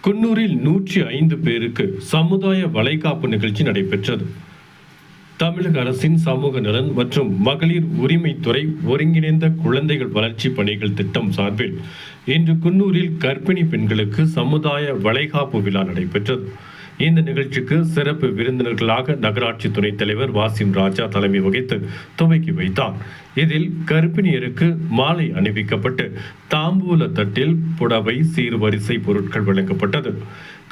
குன்னூரில் 105 பேருக்கு சமுதாய வளைகாப்பு நிகழ்ச்சி நடைபெற்றது. தமிழக அரசின் சமூக நலன் மற்றும் மகளிர் உரிமைத்துறை ஒருங்கிணைந்த குழந்தைகள் வளர்ச்சி பணிகள் திட்டம் சார்பில் இன்று குன்னூரில் கர்ப்பிணி பெண்களுக்கு சமுதாய வளைகாப்பு விழா நடைபெற்றது. இந்த நிகழ்ச்சிக்கு சிறப்பு விருந்தினர்களாக நகராட்சி துணைத் தலைவர் வாசிம் ராஜா தலைமை வகித்து துவக்கி வைத்தார். இதில் கர்ப்பிணியருக்கு மாலை அணிவிக்கப்பட்டு தாம்பூல தட்டில் புடவை, சீர்வரிசை பொருட்கள் வழங்கப்பட்டது.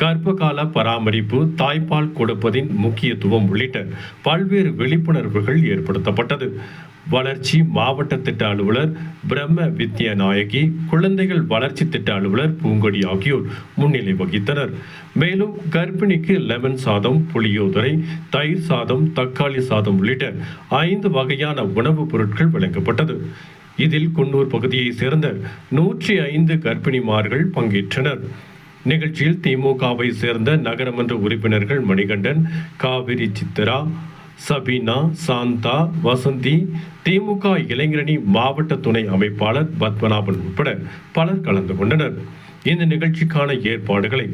கர்ப்பகால பராமரிப்பு, தாய்ப்பால் கொடுப்பதின் முக்கியத்துவம் உள்ளிட்ட பல்வேறு விழிப்புணர்வுகள் ஏற்படுத்தப்பட்டது. வளர்ச்சி மாவட்ட திட்ட அலுவலர் பிரம்ம வித்யா நாயகி, குழந்தைகள் வளர்ச்சி திட்ட அலுவலர் பூங்கொடி ஆகியோர் முன்னிலை வகித்தனர். மேலும் கர்ப்பிணிக்கு லெமன் சாதம், புளியோதரை, தயிர் சாதம், தக்காளி சாதம் உள்ளிட்ட 5 வகையான உணவுப் பொருட்கள் வழங்கப்பட்டது. இதில் குன்னூர் பகுதியை சேர்ந்த 105 கர்ப்பிணிமார்கள் பங்கேற்றனர். நிகழ்ச்சியில் திமுகவை சேர்ந்த நகரமன்ற உறுப்பினர்கள் மணிகண்டன், காவிரி சித்ரா, சபீனா, சாந்தா, வசந்தி, திமுக இளைஞரணி மாவட்ட துணை அமைப்பாளர் பத்மநாபன் உட்பட பலர் கலந்து கொண்டனர். இந்த நிகழ்ச்சிக்கான ஏற்பாடுகளை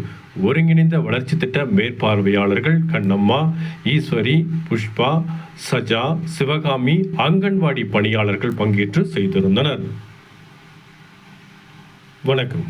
ஒருங்கிணைந்த வளர்ச்சி திட்ட மேற்பார்வையாளர்கள் கண்ணம்மா, ஈஸ்வரி, புஷ்பா, சஜா, சிவகாமி, அங்கன்வாடி பணியாளர்கள் பங்கேற்று செய்திருந்தனர். வணக்கம்.